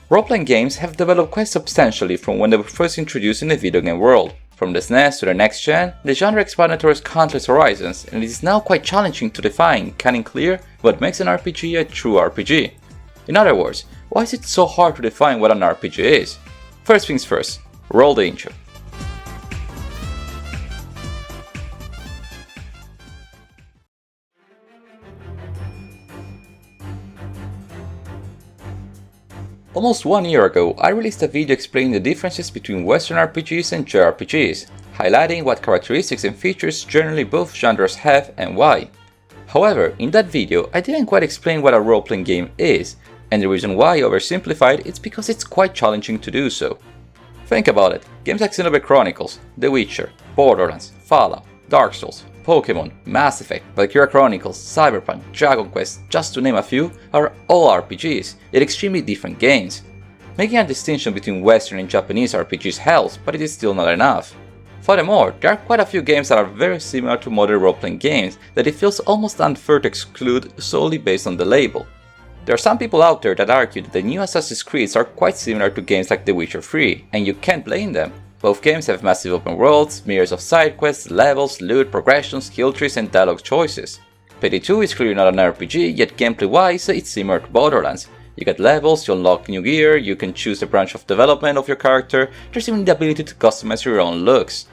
Role-playing games have developed quite substantially from when they were first introduced in the video game world. From the SNES to the next gen, the genre expanded towards countless horizons, and it is now quite challenging to define, clear, what makes an RPG a true RPG. In other words, why is it so hard to define what an RPG is? First things first, roll the intro. Almost 1 year ago, I released a video explaining the differences between Western RPGs and JRPGs, highlighting what characteristics and features generally both genres have and why. However, in that video, I didn't quite explain what a role-playing game is, and the reason why I oversimplified is because it's quite challenging to do so. Think about it, games like Xenoblade Chronicles, The Witcher, Borderlands, Fallout, Dark Souls, Pokémon, Mass Effect, Valkyria Chronicles, Cyberpunk, Dragon Quest, just to name a few, are all RPGs, yet extremely different games. Making a distinction between Western and Japanese RPGs helps, but it is still not enough. Furthermore, there are quite a few games that are very similar to modern role-playing games that it feels almost unfair to exclude solely based on the label. There are some people out there that argue that the new Assassin's Creeds are quite similar to games like The Witcher 3, and you can't blame them. Both games have massive open worlds, myriads of side quests, levels, loot, progression, skill trees and dialogue choices. Payday 2 is clearly not an RPG, yet gameplay-wise it's similar to Borderlands. You get levels, you unlock new gear, you can choose the branch of development of your character, there's even the ability to customize your own looks.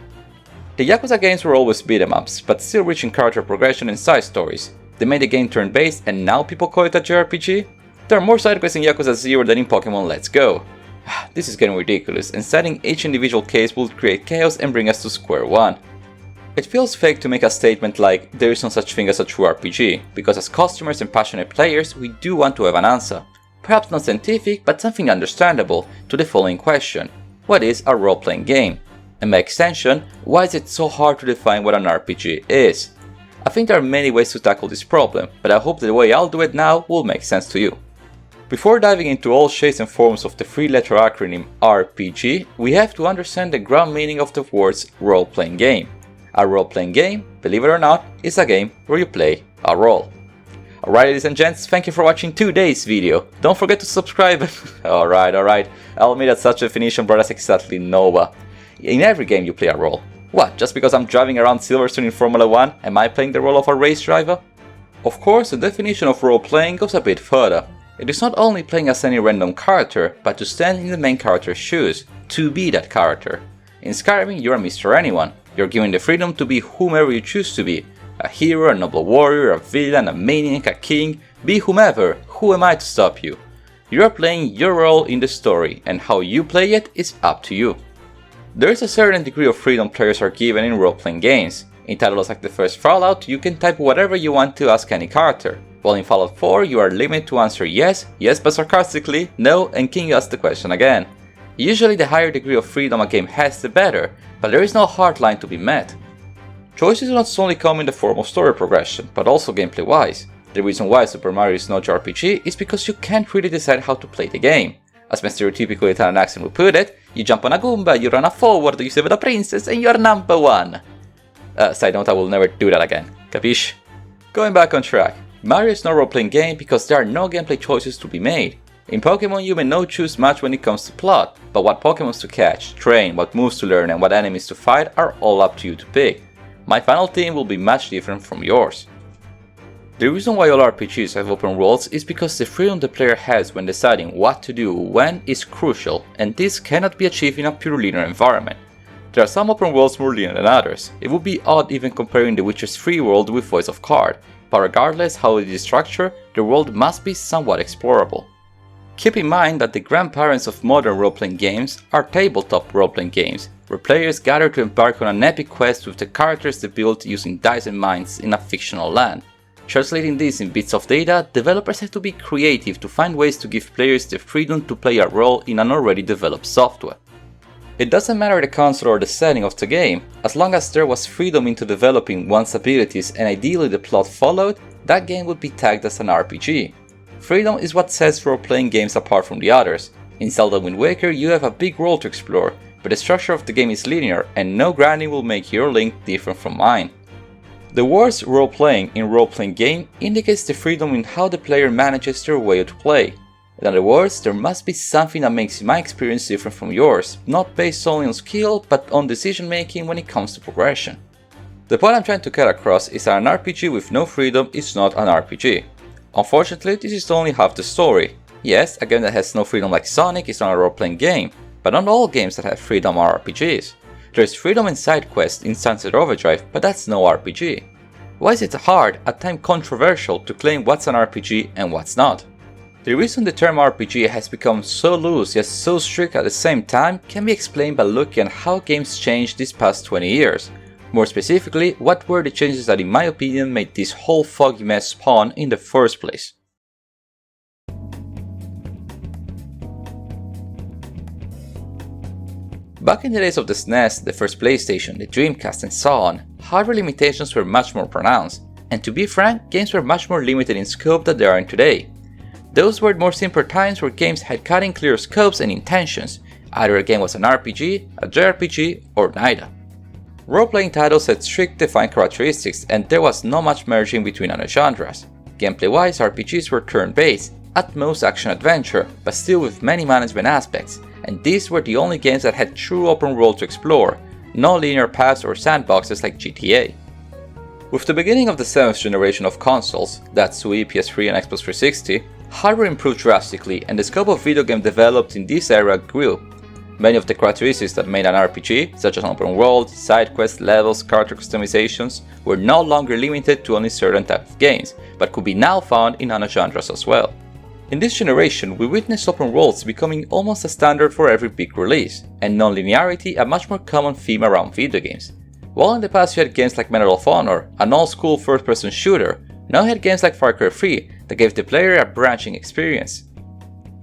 The Yakuza games were always beat-em-ups, but still rich in character progression and side stories. They made the game turn-based and now people call it a JRPG? There are more side quests in Yakuza 0 than in Pokemon Let's Go. This is getting ridiculous, and setting each individual case would create chaos and bring us to square one. It feels fake to make a statement like, there is no such thing as a true RPG, because as customers and passionate players, we do want to have an answer. Perhaps not scientific, but something understandable to the following question: what is a role-playing game? And by extension, why is it so hard to define what an RPG is? I think there are many ways to tackle this problem, but I hope that the way I'll do it now will make sense to you. Before diving into all shades and forms of the three-letter acronym RPG, we have to understand the ground meaning of the words role-playing game. A role-playing game, believe it or not, is a game where you play a role. Alright ladies and gents, thank you for watching today's video. Don't forget to subscribe. Alright, I'll admit that such a definition brought us exactly nowhere. In every game you play a role. What, just because I'm driving around Silverstone in Formula 1, am I playing the role of a race driver? Of course, the definition of role-playing goes a bit further. It is not only playing as any random character, but to stand in the main character's shoes, to be that character. In Skyrim, you are Mr. Anyone. You're given the freedom to be whomever you choose to be. A hero, a noble warrior, a villain, a maniac, a king, be whomever, who am I to stop you? You are playing your role in the story, and how you play it is up to you. There is a certain degree of freedom players are given in role-playing games. In titles like the first Fallout, you can type whatever you want to ask any character. While in Fallout 4, you are limited to answer yes but sarcastically, no, and can you ask the question again. Usually the higher degree of freedom a game has, the better, but there is no hard line to be met. Choices do not solely come in the form of story progression, but also gameplay-wise. The reason why Super Mario is no JRPG is because you can't really decide how to play the game. As my stereotypical Italian accent would put it, you jump on a Goomba, you run a forward, you save the princess, and you're number one. Side note, I will never do that again. Capiche? Going back on track. Mario is no role-playing game because there are no gameplay choices to be made. In Pokemon you may not choose much when it comes to plot, but what Pokemons to catch, train, what moves to learn and what enemies to fight are all up to you to pick. My final team will be much different from yours. The reason why all RPGs have open worlds is because the freedom the player has when deciding what to do when is crucial, and this cannot be achieved in a pure linear environment. There are some open worlds more linear than others. It would be odd even comparing The Witcher's 3 world with Voice of Card, but regardless how it is structured, the world must be somewhat explorable. Keep in mind that the grandparents of modern role-playing games are tabletop role-playing games, where players gather to embark on an epic quest with the characters they built using dice and minds in a fictional land. Translating this in bits of data, developers have to be creative to find ways to give players the freedom to play a role in an already developed software. It doesn't matter the console or the setting of the game, as long as there was freedom into developing one's abilities and ideally the plot followed, that game would be tagged as an RPG. Freedom is what sets role-playing games apart from the others. In Zelda Wind Waker you have a big world to explore, but the structure of the game is linear and no grinding will make your Link different from mine. The words role-playing in role-playing game indicates the freedom in how the player manages their way to play. In other words, there must be something that makes my experience different from yours, not based only on skill, but on decision making when it comes to progression. The point I'm trying to get across is that an RPG with no freedom is not an RPG. Unfortunately, this is only half the story. Yes, a game that has no freedom like Sonic is not a role-playing game, but not all games that have freedom are RPGs. There's freedom in side quests in Sunset Overdrive, but that's no RPG. Why is it hard, at times controversial, to claim what's an RPG and what's not? The reason the term RPG has become so loose yet so strict at the same time can be explained by looking at how games changed these past 20 years. More specifically, what were the changes that in my opinion made this whole foggy mess spawn in the first place. Back in the days of the SNES, the first PlayStation, the Dreamcast and so on, hardware limitations were much more pronounced, and to be frank, games were much more limited in scope than they are today. Those were more simpler times where games had cut and clear scopes and intentions, either a game was an RPG, a JRPG, or neither. Role-playing titles had strict defined characteristics and there was not much merging between other genres. Gameplay-wise, RPGs were turn-based, at most action-adventure, but still with many management aspects, and these were the only games that had true open world to explore, no linear paths or sandboxes like GTA. With the beginning of the 7th generation of consoles, that's Wii, PS3 and Xbox 360, hardware improved drastically and the scope of video game developed in this era grew. Many of the characteristics that made an RPG, such as open world, side quests, levels, character customizations, were no longer limited to only certain types of games, but could be now found in other genres as well. In this generation, we witnessed open worlds becoming almost a standard for every big release, and non-linearity a much more common theme around video games. While in the past you had games like Medal of Honor, an old-school first-person shooter, now you had games like Far Cry 3 that gave the player a branching experience.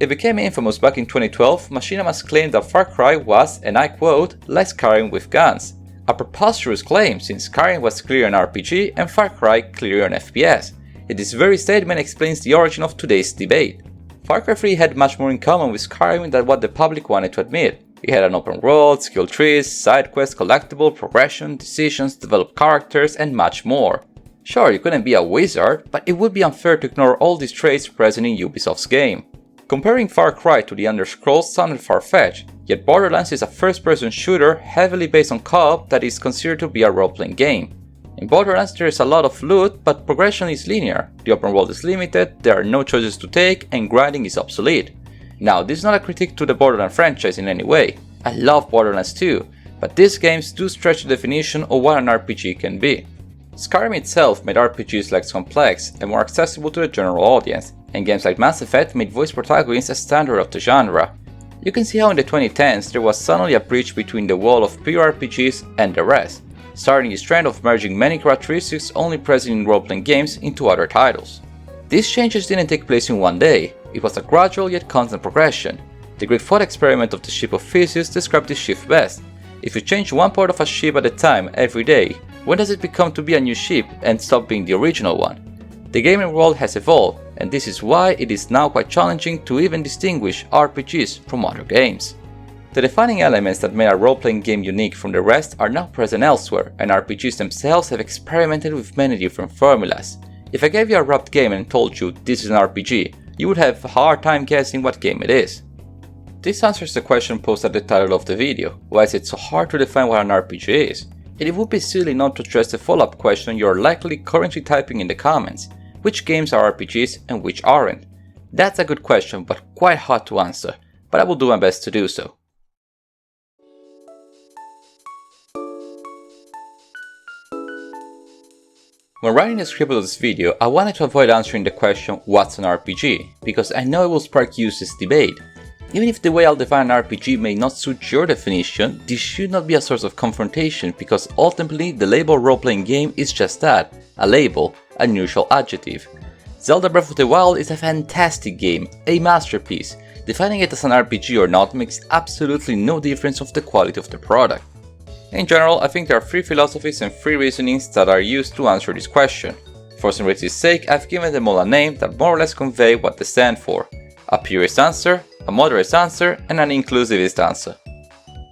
It became infamous back in 2012. Machinamas claimed that Far Cry was, and I quote, like Skyrim with guns. A preposterous claim since Skyrim was clearly an RPG and Far Cry clearly an FPS. Yet this very statement explains the origin of today's debate. Far Cry 3 had much more in common with Skyrim than what the public wanted to admit. It had an open world, skill trees, side quests, collectible, progression, decisions, developed characters, and much more. Sure, you couldn't be a wizard, but it would be unfair to ignore all these traits present in Ubisoft's game. Comparing Far Cry to the Elder Scrolls sounded far-fetched, yet Borderlands is a first-person shooter heavily based on co-op that is considered to be a role-playing game. In Borderlands there is a lot of loot, but progression is linear, the open world is limited, there are no choices to take, and grinding is obsolete. Now, this is not a critique to the Borderlands franchise in any way. I love Borderlands 2, but these games do stretch the definition of what an RPG can be. Skyrim itself made RPGs less complex and more accessible to the general audience, and games like Mass Effect made voice protagonists a standard of the genre. You can see how in the 2010s there was suddenly a breach between the wall of pure RPGs and the rest, starting this trend of merging many characteristics only present in role-playing games into other titles. These changes didn't take place in one day, it was a gradual yet constant progression. The Greek thought experiment of the ship of Theseus described this shift best. If you change one part of a ship at a time every day, when does it become to be a new ship and stop being the original one? The gaming world has evolved, and this is why it is now quite challenging to even distinguish RPGs from other games. The defining elements that made a role-playing game unique from the rest are now present elsewhere, and RPGs themselves have experimented with many different formulas. If I gave you a wrapped game and told you this is an RPG, you would have a hard time guessing what game it is. This answers the question posed at the title of the video: why is it so hard to define what an RPG is? And it would be silly not to address the follow-up question you are likely currently typing in the comments: which games are RPGs and which aren't? That's a good question, but quite hard to answer, but I will do my best to do so. When writing the script of this video, I wanted to avoid answering the question what's an RPG, because I know it will spark useless debate. Even if the way I'll define an RPG may not suit your definition, this should not be a source of confrontation, because ultimately the label role-playing game is just that, a label, a neutral adjective. Zelda Breath of the Wild is a fantastic game, a masterpiece. Defining it as an RPG or not makes absolutely no difference of the quality of the product. In general, I think there are 3 philosophies and 3 reasonings that are used to answer this question. For simplicity's sake, I've given them all a name that more or less convey what they stand for: a purist answer, a moderate answer, and an inclusivist answer.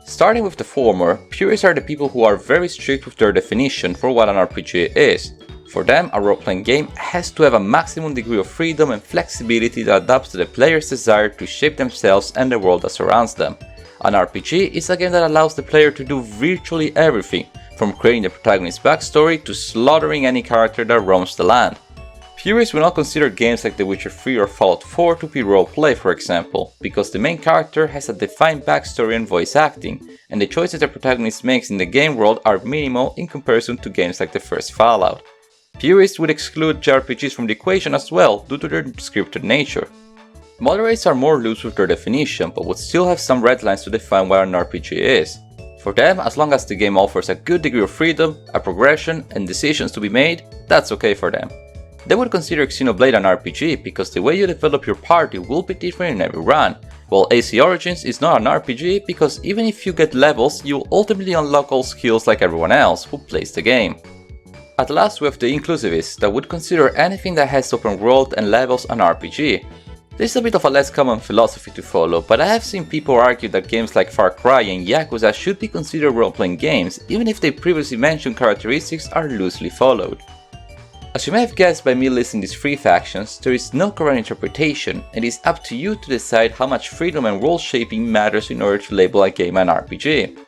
Starting with the former, purists are the people who are very strict with their definition for what an RPG is. For them, a role-playing game has to have a maximum degree of freedom and flexibility that adapts to the player's desire to shape themselves and the world that surrounds them. An RPG is a game that allows the player to do virtually everything, from creating the protagonist's backstory to slaughtering any character that roams the land. Purists will not consider games like The Witcher 3 or Fallout 4 to be roleplay, for example, because the main character has a defined backstory and voice acting, and the choices the protagonist makes in the game world are minimal in comparison to games like the first Fallout. Purists would exclude JRPGs from the equation as well due to their scripted nature. Moderates are more loose with their definition, but would still have some red lines to define what an RPG is. For them, as long as the game offers a good degree of freedom, a progression, and decisions to be made, that's okay for them. They would consider Xenoblade an RPG because the way you develop your party will be different in every run, while AC Origins is not an RPG because even if you get levels, you will ultimately unlock all skills like everyone else who plays the game. At last we have the inclusivists that would consider anything that has open world and levels an RPG. This is a bit of a less common philosophy to follow, but I have seen people argue that games like Far Cry and Yakuza should be considered role-playing games even if the previously mentioned characteristics are loosely followed. As you may have guessed by me listing these three factions, there is no correct interpretation, and it is up to you to decide how much freedom and world shaping matters in order to label a game an RPG.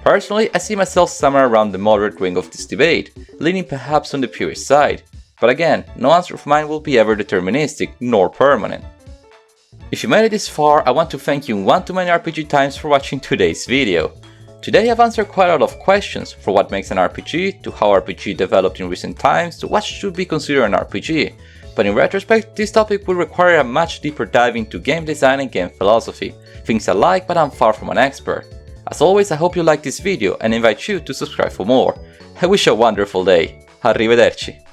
Personally, I see myself somewhere around the moderate wing of this debate, leaning perhaps on the purist side, but again, no answer of mine will be ever deterministic nor permanent. If you made it this far, I want to thank you in one too many RPG times for watching today's video. Today I've answered quite a lot of questions, from what makes an RPG, to how RPG developed in recent times, to what should be considered an RPG, but in retrospect, this topic would require a much deeper dive into game design and game philosophy, things I like but I'm far from an expert. As always, I hope you liked this video and invite you to subscribe for more. I wish you a wonderful day. Arrivederci.